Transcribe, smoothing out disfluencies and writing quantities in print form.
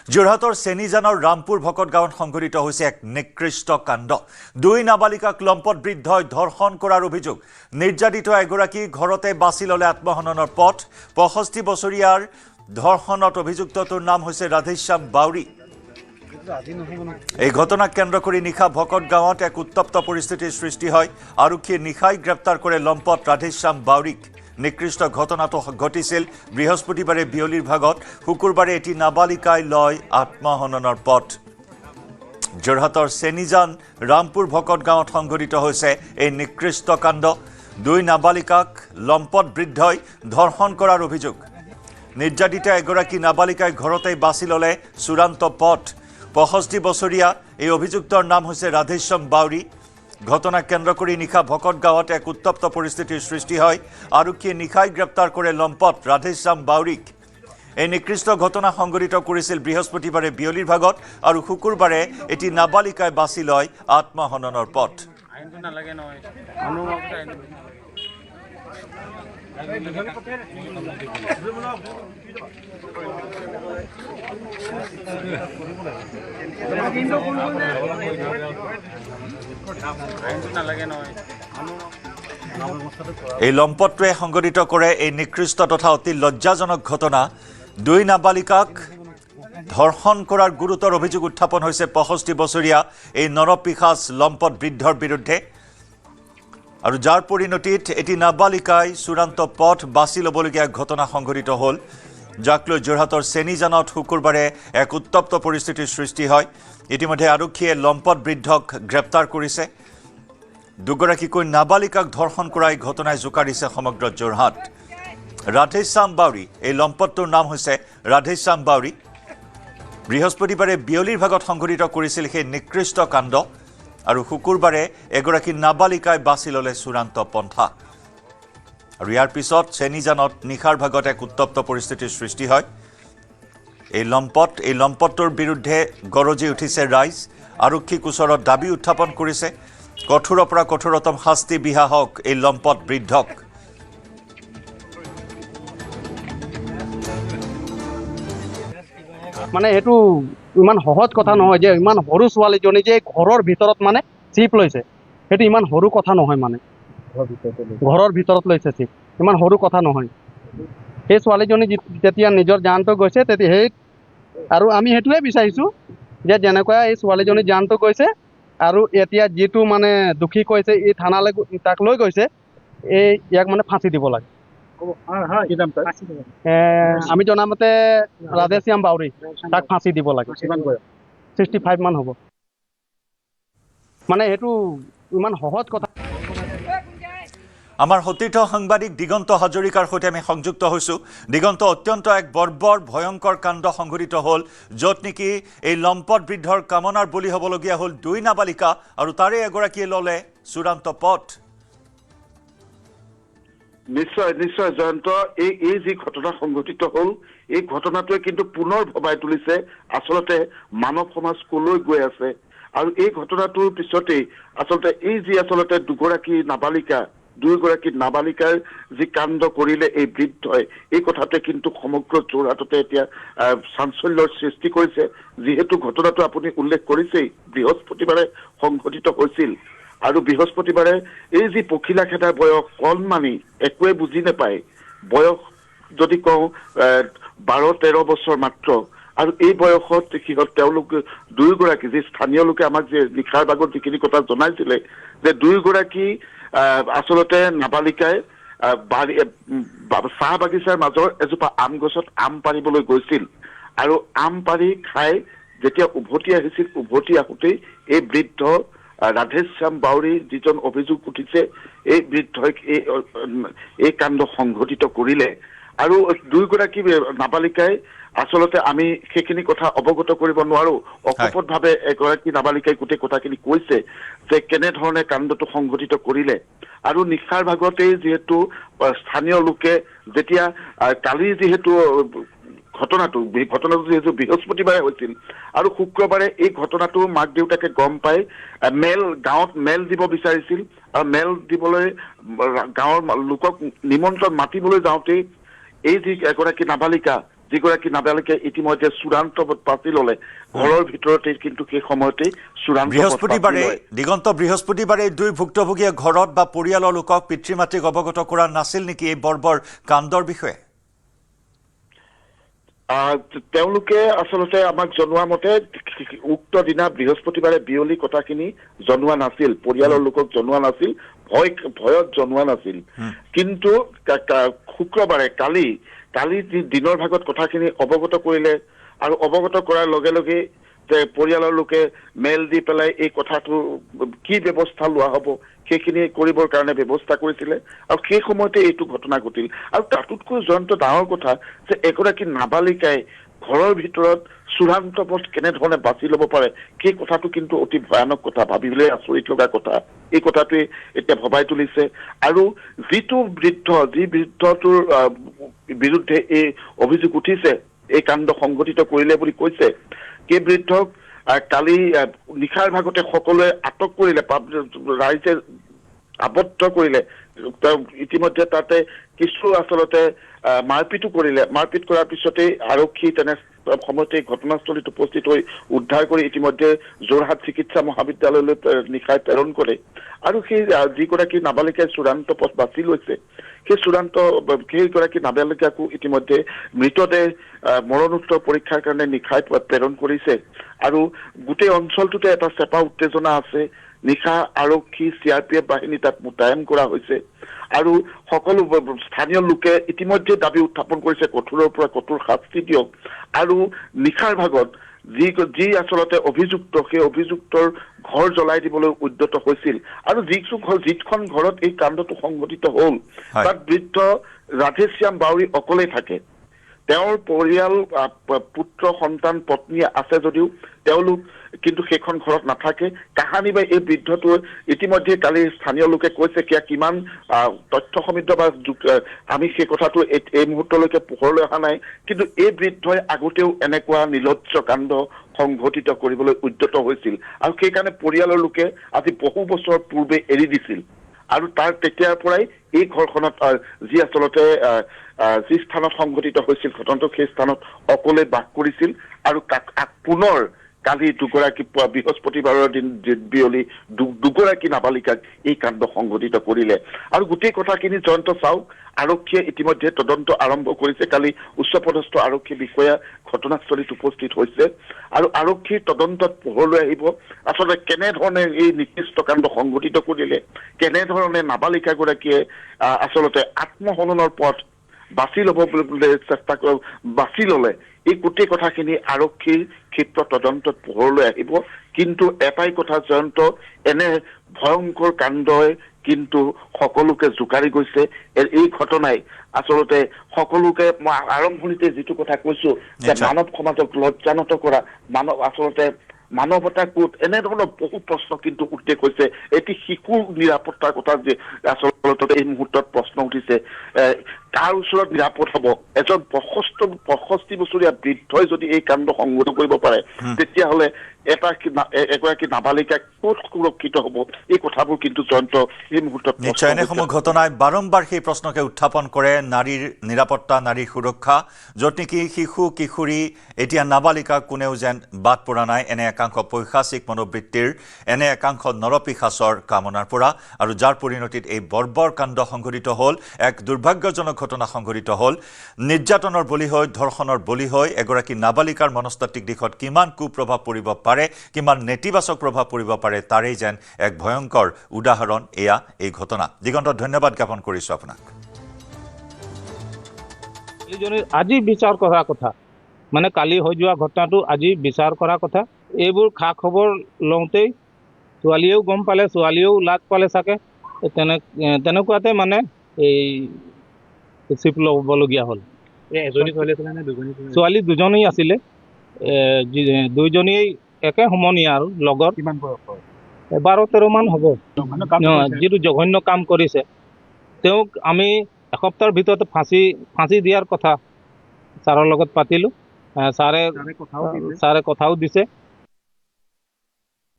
যোৰহাটৰ চেনিজানৰ ৰামপুৰ ভকত গাঁৱত সংঘটিত হৈছে এক নিকৃষ্ট কাণ্ড। দুই নাবালিকাক লম্পট বৃদ্ধই ধৰ্ষণ কৰাৰ অভিযোগ। নিৰ্যাতিত এগৰাকী ঘৰতে বাছি ল'লে আত্মহননৰ পথ। ৬৫ বছৰীয়াৰ ধৰ্ষণত অভিযুক্তটোৰ নাম হৈছে ৰাধেশ্যাম বাউৰী। এই ঘটনাক কেন্দ্ৰ কৰি নিশা ভকত গাঁৱত এক উত্তপ্ত পৰিস্থিতিৰ সৃষ্টি হয়। আৰক্ষীয়ে নিশাই গ্ৰেপ্তাৰ কৰে লম্পট ৰাধেশ্যাম বাউৰীক। নিকৃষ্ট ঘটনাটো ঘটিছিল বৃহস্পতিবাৰে বিয়লিৰ ভাগত। শুকুৰবাৰে এটি নাবালিকাই লয় আত্মহননৰ পথ। যোৰহাটৰ চেনিজান ৰামপুৰ ভকত গাঁৱত সংঘটিত হৈছে এই নিকৃষ্ট কাণ্ড। দুই নাবালিকাক লম্পট বৃদ্ধই ধৰ্ষণ কৰাৰ অভিযোগ। নিৰ্যাতিত এগৰাকী নাবালিকাই ঘৰতেই বাছি ল'লে চূড়ান্ত পথ। ৬৫ বছৰীয়া এই অভিযুক্তৰ নাম হৈছে ৰাধেশ্যাম বাউৰী। ঘটনাক কেন্দ্ৰ কৰি নিশা ভকত গাঁৱত এক উত্তপ্ত পৰিস্থিতিৰ সৃষ্টি হয়। আৰক্ষীয়ে নিশাই গ্ৰেপ্তাৰ কৰে লম্পট ৰাধেশ্যাম বাউৰীক। এই নিকৃষ্ট ঘটনা সংঘটিত কৰিছিল বৃহস্পতিবাৰে বিয়লিৰ ভাগত আৰু শুকুৰবাৰে এটি নাবালিকাই বাছি লয় আত্মহননৰ পথ। এই লম্পটটোৱে সংঘটিত কৰে এই নিকৃষ্ট তথা অতি লজ্জাজনক ঘটনা। দুই নাবালিকাক ধৰ্ষণ কৰাৰ গুৰুতৰ অভিযোগ উত্থাপন হৈছে ৬৫ বছৰীয়া এই নৰপিশাচ লম্পট বৃদ্ধৰ বিৰুদ্ধে। আৰু যাৰ পৰিণতিত এটি নাবালিকাই চূড়ান্ত পথ বাছি ল'বলগীয়া ঘটনা সংঘটিত হ'ল, যাক লৈ যোৰহাটৰ চেনিজানত শুকুৰবাৰে এক উত্তপ্ত পৰিস্থিতিৰ সৃষ্টি হয়। ইতিমধ্যে আৰক্ষীয়ে লম্পট বৃদ্ধক গ্ৰেপ্তাৰ কৰিছে। দুগৰাকীকৈ নাবালিকাক ধৰ্ষণ কৰা এই ঘটনাই জোকাৰিছে সমগ্ৰ যোৰহাট। ৰাধেশ্যাম বাউৰী, এই লম্পটটোৰ নাম হৈছে ৰাধেশ্যাম বাউৰী। বৃহস্পতিবাৰে বিয়লিৰ ভাগত সংঘটিত কৰিছিল সেই নিকৃষ্ট কাণ্ড আৰু শুকুৰবাৰে এগৰাকী নাবালিকাই বাছি ল'লে চূড়ান্ত পন্থা। আৰু ইয়াৰ পিছত চেনিজানত নিশাৰ ভাগত এক উত্তপ্ত পৰিস্থিতিৰ সৃষ্টি হয়। এই লম্পটটোৰ বিৰুদ্ধে গৰজি উঠিছে ৰাইজ। আৰক্ষীক ওচৰত দাবী উত্থাপন কৰিছে কঠোৰৰ পৰা কঠোৰতম শাস্তি বিহা হওক এই লম্পট বৃদ্ধক। মানে এইটো ইমান সহজ কথা নহয় যে ইমান সৰু ছোৱালীজনী যে ঘৰৰ ভিতৰত মানে চিপ লৈছে, সেইটো ইমান সৰু কথা নহয়। মানে ঘৰৰ ভিতৰত লৈছে চিপ, ইমান সৰু কথা নহয়। সেই ছোৱালীজনী যেতিয়া নিজৰ জানটো গৈছে তেতিয়া আৰু আমি সেইটোৱে বিচাৰিছোঁ যে যেনেকুৱা এই ছোৱালীজনী জানটো গৈছে আৰু এতিয়া যিটো মানে দুখী কৈছে এই থানালৈ তাক লৈ গৈছে, ইয়াক মানে ফাঁচি দিব লাগে। আমি জনামতে ৰাধেশ্যাম বাউৰী, তাক ফাঁচি দিব লাগে। 65 মান হ'ব। মানে সেইটো ইমান সহজ কথা। আমাৰ সতীৰ্থ সাংবাদিক দিগন্ত হাজৰিকাৰ সৈতে আমি সংযুক্ত হৈছোঁ। দিগন্ত, অত্যন্ত এক বৰ্বৰ ভয়ংকৰ কাণ্ড সংঘটিত হ'ল, য'ত নেকি এই লম্পট বৃদ্ধৰ কামনাৰ বলি হ'বলগীয়া হ'ল দুই নাবালিকা আৰু তাৰে এগৰাকীয়ে ল'লে চূড়ান্ত পথ। নিশ্চয় জয়ন্ত, এই যি ঘটনা সংঘটিত হ'ল, এই ঘটনাটোৱে কিন্তু পুনৰ ভবাই তুলিছে আচলতে মানৱ সমাজ কলৈ গৈ আছে। আৰু এই ঘটনাটোৰ পিছতেই আচলতে এই যি আচলতে দুগৰাকী নাবালিকাৰ যি কাণ্ড কৰিলে এই বৃদ্ধই, এই কথাটোৱে কিন্তু সমগ্ৰ যোৰহাটতে এতিয়া চাঞ্চল্যৰ সৃষ্টি কৰিছে। যিহেতু ঘটনাটো আপুনি উল্লেখ কৰিছেই বৃহস্পতিবাৰে সংঘটিত হৈছিল। আৰু বৃহস্পতিবাৰে এই যি পখিলা খেদাৰ বয়স কণমানি, একোৱে বুজি নাপায়, বয়স যদি কওঁ 12-13 বছৰ মাত্ৰ। আৰু এই বয়সত তেওঁলোক দুয়োগৰাকী, যি স্থানীয় লোকে আমাক যে নিশাৰ ভাগত যিখিনি কথা জনাইছিলে যে দুয়োগৰাকী আচলতে নাবালিকাই চাহ বাগিচাৰ মাজৰ এজোপা আম গছত আম পাৰিবলৈ গৈছিল। আৰু আম পাৰি খাই যেতিয়া উভতি আহিছিল, উভতি আহোঁতেই এই বৃদ্ধ ৰাধেশ্যাম বাউৰী, যিজন অভিযোগ উঠিছে, এই বৃদ্ধই এই কাণ্ড সংঘটিত কৰিলে। আৰু দুয়োগৰাকী নাবালিকাই আচলতে আমি সেইখিনি কথা অৱগত কৰিব নোৱাৰো। অকপটভাৱে এগৰাকী নাবালিকাই গোটেই কথাখিনি কৈছে যে কেনেধৰণে কাণ্ডটো সংঘটিত কৰিলে। আৰু নিশাৰ ভাগতেই যিহেতু স্থানীয় লোকে যেতিয়া কালি যিহেতু ঘটনাটো যিহেতু বৃহস্পতিবাৰে হৈছিল আৰু শুক্ৰবাৰে এই ঘটনাটো মাক দেউতাকে গম পাই গাঁৱত মেল দিব বিচাৰিছিল। আৰু মেল দিবলৈ গাঁৱৰ লোকক নিমন্ত্ৰণ মাতিবলৈ যাওঁতেই এই যি এগৰাকী নাবালিকা যিগৰাকী নাবালিকাই ইতিমধ্যে চূড়ান্ত পথ বাছি ল'লে ঘৰৰ ভিতৰতে কিন্তু সেই সময়তেই চূড়ান্ত পথ বাছি বৃহস্পতিবাৰে লয়। দিগন্ত বৃহস্পতিবাৰে দুই ভুক্তভোগীয়ে ঘৰত বা পৰিয়ালৰ লোকক পিতৃ মাতৃক অৱগত কৰা নাছিল নেকি এই বৰ্বৰ কাণ্ডৰ বিষয়ে? তেওঁলোকে আচলতে আমাক জনোৱা মতে উক্ত দিনা বৃহস্পতিবাৰে বিয়লি কথাখিনি জনোৱা নাছিল, পৰিয়ালৰ লোকক জনোৱা নাছিল, ভয়ত জনোৱা নাছিল। কিন্তু শুক্ৰবাৰে কালি দিনৰ ভাগত কথাখিনি অৱগত কৰিলে আৰু অৱগত কৰাৰ লগে লগে যে পৰিয়ালৰ লোকে মেল দি পেলাই এই কথাটো কি ব্যৱস্থা লোৱা হ'ব সেইখিনি কৰিবৰ কাৰণে ব্যৱস্থা কৰিছিলে আৰু সেই সময়তে এইটো ঘটনা ঘটিল। আৰু তাতোতকৈ জয়ন্ত ডাঙৰ কথা যে এগৰাকী নাবালিকাই ঘৰৰ ভিতৰত চূড়ান্ত পথ কেনেধৰণে বাছি ল'ব পাৰে সেই কথাটো কিন্তু অতি ভয়ানক কথা, ভাবিবলৈ আচৰিত লগা কথা। এই কথাটোৱে এতিয়া ভবাই তুলিছে। আৰু যি বৃদ্ধটোৰ বিৰুদ্ধে এই অভিযোগ উঠিছে, এই কাণ্ড সংঘটিত কৰিলে বুলি কৈছে, সেই বৃদ্ধক কালি নিশাৰ ভাগতে সকলোৱে আটক কৰিলে, ৰাইজে আবদ্ধ কৰিলে। ইতিমধ্যে তাতে কিছু আচলতে মাৰপিটো কৰিলে। মাৰপিট কৰাৰ পিছতেই আৰক্ষী তেনে সময়তে ঘটনাস্থলীত উপস্থিত হৈ উদ্ধাৰ কৰি ইতিমধ্যে যোৰহাট চিকিৎসা মহাবিদ্যালয়লৈ নিশাই প্ৰেৰণ কৰে। আৰু সেই যিগৰাকী নাবালিকাই চূড়ান্ত পথ বাছি লৈছে সেইগৰাকী নাবালিকাকো ইতিমধ্যে মৃতদেহ মৰণোত্তৰ পৰীক্ষাৰ কাৰণে নিশাই প্ৰেৰণ কৰিছে। আৰু গোটেই অঞ্চলটোতে এটা চেপা উত্তেজনা আছে। নিশা আৰক্ষী CRPF বাহিনী তাত মোতায়েন কৰা হৈছে আৰু সকলো স্থানীয় লোকে ইতিমধ্যে দাবী উত্থাপন কৰিছে কঠোৰৰ পৰা কঠোৰ শাস্তি দিয়ক। আৰু নিশাৰ ভাগত যি আচলতে অভিযুক্ত, সেই অভিযুক্তৰ ঘৰ জ্বলাই দিবলৈ উদ্যত হৈছিল। আৰু যিখন ঘৰত এই কাণ্ডটো সংঘটিত হ'ল তাত বৃদ্ধ ৰাধেশ্যাম বাউৰী অকলেই থাকে। তেওঁৰ পৰিয়াল, পুত্ৰ সন্তান পত্নী আছে যদিও তেওঁলোক কিন্তু সেইখন ঘৰত নাথাকে। কাহানি বা এই বৃদ্ধটো ইতিমধ্যে কালি স্থানীয় লোকে কৈছে কিমান তথ্য সমৃদ্ধ বা আমি সেই কথাটো এই মুহূৰ্তলৈকে পোহৰলৈ অহা নাই। কিন্তু এই বৃদ্ধই আগতেও এনেকুৱা নিলজ্জ কাণ্ড সংঘটিত কৰিবলৈ উদ্যত হৈছিল আৰু সেইকাৰণে পৰিয়ালৰ লোকে আজি বহু বছৰ পূৰ্বে এৰি দিছিল। আৰু তেতিয়াৰ পৰাই এই ঘৰখনত যি আচলতে যি স্থানত সংঘটিত হৈছিল ঘটনাটো, সেই স্থানত অকলে বাস কৰিছিল। আৰু পুনৰ কালি বৃহস্পতিবাৰৰ দিন বিয়লি দুগৰাকী নাবালিকাক এই কাণ্ড সংঘটিত কৰিলে। আৰু গোটেই কথাখিনি জয়ন্ত চাওক, আৰক্ষীয়ে ইতিমধ্যে তদন্ত আৰম্ভ কৰিছে। কালি উচ্চপদস্থ আৰক্ষী বিষয়া ঘটনাস্থলীত উপস্থিত হৈছে আৰু আৰক্ষীৰ তদন্তত পোহৰলৈ আহিব আচলতে কেনেধৰণে এই নিকৃষ্ট কাণ্ড সংঘটিত কৰিলে, কেনেধৰণে নাবালিকাগৰাকীয়ে আচলতে আত্মহননৰ পথ বাছি ল'ব বাছি ল'লে। এই গোটেই কথাখিনি আৰক্ষীৰ ক্ষিপ্ৰ তদন্তত পোহৰলৈ আহিব। কিন্তু এটাই কথা জয়ন্ত, এনে ভয়ংকৰ কাণ্ডই কিন্তু সকলোকে জোকাৰি গৈছে। এই ঘটনাই আচলতে সকলোকে, মই আৰম্ভণিতে যিটো কথা কৈছো যে মানৱ সমাজক লজ্জানত কৰা, আচলতে মানৱতা ক'ত, এনেধৰণৰ বহু প্ৰশ্ন কিন্তু উদ্বেগ হৈছে। এটি শিশুৰ নিৰাপত্তাৰ কথা যে আচলতে এই মুহূৰ্তত প্ৰশ্ন উঠিছে, কাৰ ওচৰত নিৰাপদ হ'ব? এজন 65 বছৰীয়া বৃদ্ধই যদি এই কাণ্ড সংঘটিত কৰিব পাৰে, তেতিয়াহ'লে এগৰাকী নাবালিকা ক'ত সুৰক্ষিত হ'ব? এই কথাবোৰ কিন্তু জয়ন্ত এই মুহূৰ্তত নিশ্চয় এনেসমূহ ঘটনাই বাৰম্বাৰ সেই প্ৰশ্নকে উত্থাপন কৰে, নাৰীৰ নিৰাপত্তা, নাৰীৰ সুৰক্ষা, য'ত নেকি শিশু কিশোৰী এতিয়া নাবালিকা কোনেও যেন বাদ পৰা নাই এনে একাংশ পৈশাচিক মনোবৃত্তিৰ, এনে একাংশ নৰপিশাচৰ কামনাৰ পৰা। আৰু যাৰ পৰিণতিত এই বৰ্বৰ কাণ্ড সংঘটিত হ'ল, এক দুৰ্ভাগ্যজনক ঘটনা সংঘটিত হ'ল। নিৰ্যাতনৰ বলি হৈ, ধৰ্ষণৰ বলি হৈ এগৰাকী নাবালিকাৰ মনস্তাত্ত্বিক দিশত কিমান কুপ্ৰভাৱ পৰিব পাৰে, কিমান নেতিবাচক প্ৰভাৱ পৰিব পাৰে, তাৰেই যেন এক ভয়ংকৰ উদাহৰণ এই ঘটনা। দিগন্ত, ধন্যবাদ জ্ঞাপন কৰিছোঁ আপোনাক। আজি বিচাৰ কৰা কথা, মানে কালি হৈ যোৱা ঘটনাটো আজি বিচাৰ কৰা কথা। এইবোৰ খা খবৰ লওঁতেই ছোৱালীয়েও গম পালে, ছোৱালীয়েও লাগ পালে চাগে, তেনেকুৱাতে মানে এই চিপ ল'বলগীয়া হ'ল। এজনী ছোৱালী আছিলে নে দুজনী? ছোৱালী দুজনী আছিলে, দুইজনীয়ে একে সমনীয়া আৰু লগৰ। কিমান বয়সৰ? 12-13 মান হ'ব। যিটো জঘন্য কাম কৰিছে, তেওঁক আমি এসপ্তাহৰ ভিতৰতে ফাঁচি দিয়াৰ কথা ছাৰৰ লগত পাতিলোঁ। ছাৰে কথাও দিছে।